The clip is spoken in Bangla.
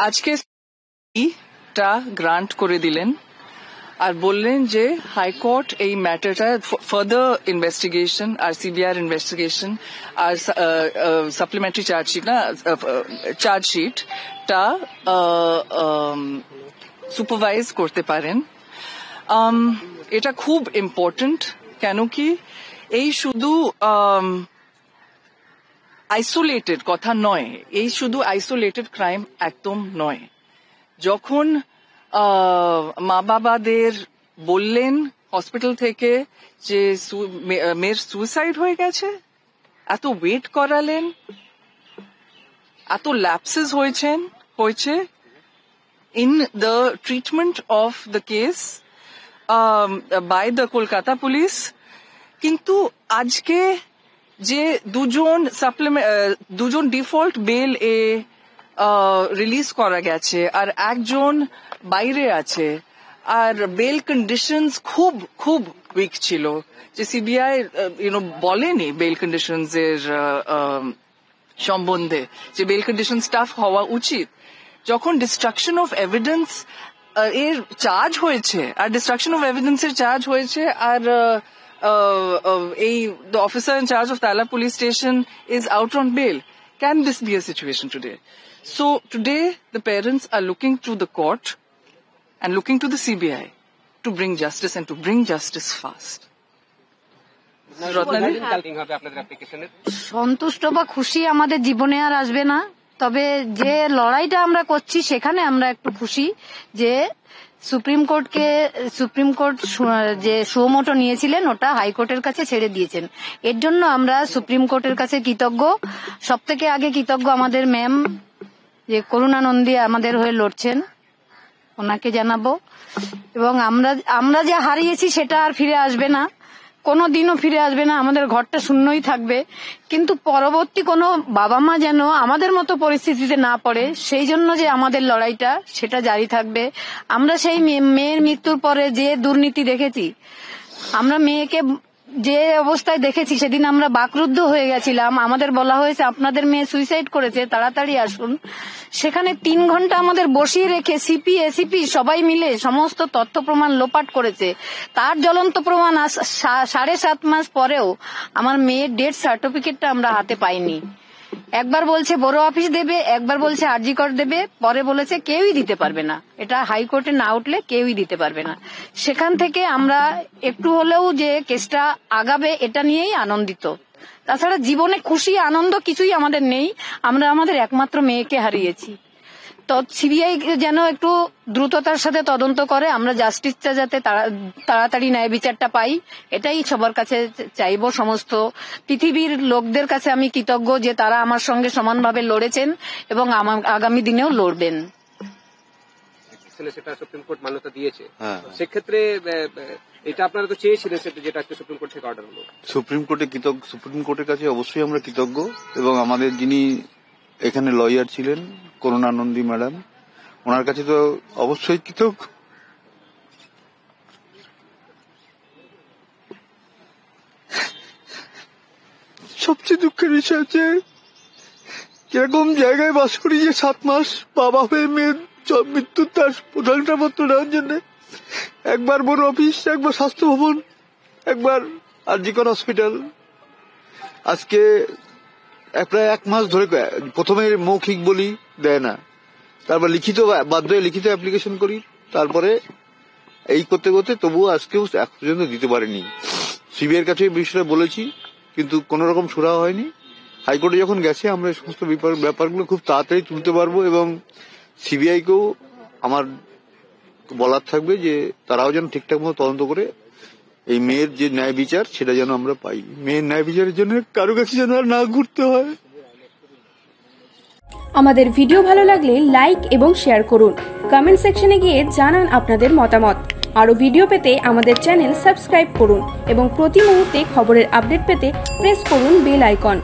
আজকে টা গ্রান্ট করে দিলেন আর বললেন যে হাইকোর্ট এই ম্যাটারটা ফার্দার ইনভেস্টিগেশন আর সিবিআই ইনভেস্টিগেশন আর সাপ্লিমেন্টারি চার্জশিটটা সুপারভাইজ করতে পারেন। এটা খুব ইম্পর্টেন্ট, কেন কি এই শুধু আইসোলেটেড কথা নয়, এই শুধু আইসোলেটেড ক্রাইম একদম নয়। যখন মা বাবাদের বললেন হসপিটাল থেকে যে মেয়ের সুইসাইড হয়ে গেছে, এত ওয়েট করালেন, এত ল্যাপসেস হয়েছে in the treatment of the case by the Kolkata police, কিন্তু আজকে যে দুজন ডিফল্ট বেল রিলিজ করা গেছে আর একজন বাইরে আছে, আর বেল কন্ডিশনস খুব খুব উইক ছিল, যে সিবিআই বলেনি বেল কন্ডিশনস এর সম্বন্ধে যে বেল কন্ডিশন টাফ হওয়া উচিত। যখন ডিস্ট্রাকশন অফ এভিডেন্স এর চার্জ হয়েছে আর ডিস্ট্রাকশন অফ এভিডেন্স এর চার্জ হয়েছে আর the officer in charge of Tala police station is out on bail, can this be a situation today? So today the parents are looking to the court and looking to the CBI to bring justice and to bring justice fast. সন্তুষ্ট বা খুশি আমাদের জীবনে আর আসবে না, তবে যে লড়াইটা আমরা করছি সেখানে আমরা একটু খুশি যে সুপ্রিম কোর্ট যে সুমোটো নিয়েছিলেন ওটা হাইকোর্টের কাছে ছেড়ে দিয়েছেন। এর জন্য আমরা সুপ্রিম কোর্টের কাছে কৃতজ্ঞ। সব থেকে আগে কৃতজ্ঞ আমাদের ম্যাম, যে করুণা নন্দী আমাদের হয়ে লড়ছেন, ওনাকে জানাবো। এবং আমরা যে হারিয়েছি সেটা আর ফিরে আসবে না, কোনো দিনও ফিরে আসবে না, আমাদের ঘরটা শূন্যই থাকবে। কিন্তু পরবর্তী কোনো বাবা মা যেন আমাদের মতো পরিস্থিতিতে না পড়ে, সেই জন্য যে আমাদের লড়াইটা সেটা জারি থাকবে। আমরা সেই মেয়ের মৃত্যুর পরে যে দুর্নীতি দেখেছি, আমরা মেয়েকে যে অবস্থায় দেখেছি সেদিন আমরা বাকরুদ্ধ হয়ে গেছিলাম। আমাদের বলা হয়েছে আপনাদের মেয়ে সুইসাইড করেছে, তাড়াতাড়ি আসুন। সেখানে 3 ঘন্টা আমাদের বসিয়ে রেখে সিপি এসিপি সবাই মিলে সমস্ত তথ্য প্রমাণ লোপাট করেছে। তার জ্বলন্ত প্রমাণ 7.5 মাস পরেও আমার মেয়ের ডেথ সার্টিফিকেটটা আমরা হাতে পাইনি। একবার বলছে বড় অফিস দেবে, একবার বলছে আরজি কর দেবে, পরে বলেছে কেউই দিতে পারবে না, এটা হাইকোর্টে না উঠলে কেউই দিতে পারবে না। সেখান থেকে আমরা একটু হলেও যে কেসটা আগাবে এটা নিয়েই আনন্দিত। তাছাড়া জীবনে খুশি আনন্দ কিছুই আমাদের নেই, আমরা আমাদের একমাত্র মেয়েকে হারিয়েছি। তো সিবিআই যেন একটু দ্রুততার সাথে তদন্ত করে, আমরা জাস্টিসটা যাতে তাড়াতাড়ি ন্যায় বিচারটা পাই, এটাই সবার কাছে চাইবো। সমস্ত পৃথিবীর লোকদের কাছে আমি কৃতজ্ঞ যে তারা আমার সঙ্গে সমানভাবে লড়েছেন এবং আগামী দিনেও লড়বেন। সেটা সুপ্রিম কোর্ট মান্যতা দিয়েছে, সেক্ষেত্রে এটা আপনারা তো চেয়েছিলেন সেটা, যেটা আজকে সুপ্রিম কোর্ট থেকে অর্ডার হলো। সুপ্রিম কোর্টের কাছে অবশ্যই আমরা কৃতজ্ঞ, এবং আমাদের যিনি এখানে লয়ার ছিলেন করুণা নন্দী ম্যাডাম, ওনার কাছে তো অবশ্যই কৃতজ্ঞ। সবচেয়ে দুঃখের বিষয় হচ্ছে কিরকম জায়গায় বাস করি যে 7 মাস বাবা হয়ে মেয়ের মৃত্যুর তার প্রধানপত্র নেওয়ার জন্য একবার বড় অফিস, একবার স্বাস্থ্য ভবন, একবার আরজিকর হসপিটাল। আজকে প্রায় 1 মাস ধরে প্রথমে মৌখিক বলি দেয় না, তারপর বাধ্য হয়ে লিখিত অ্যাপ্লিকেশন করি, তারপরে এই করতে করতে তবুও আজকেও এক পর্যন্ত দিতে পারেনি। সিবিআই এর কাছে এই বিষয়টা বলেছি, কিন্তু কোন রকম সুরাহা হয়নি। হাইকোর্টে যখন গেছে আমরা এই সমস্ত ব্যাপারগুলো খুব তাড়াতাড়ি তুলতে পারবো, এবং সিবিআই কেও আমার বলার থাকবে যে তারাও যেন ঠিকঠাক মতো তদন্ত করে এই মেয়ের যে ন্যায় বিচার সেটা যেন আমরা পাই। মেয়ের ন্যায় বিচারের জন্য কারো কাছে যেন আর না ঘুরতে হয়। আমাদের ভিডিও ভালো লাগলে লাইক এবং শেয়ার করুন, কমেন্ট সেকশনে গিয়ে জানান আপনাদের মতামত। আরো ভিডিও পেতে আমাদের চ্যানেল সাবস্ক্রাইব করুন এবং প্রতি মুহূর্তে খবরের আপডেট পেতে প্রেস করুন বেল আইকন।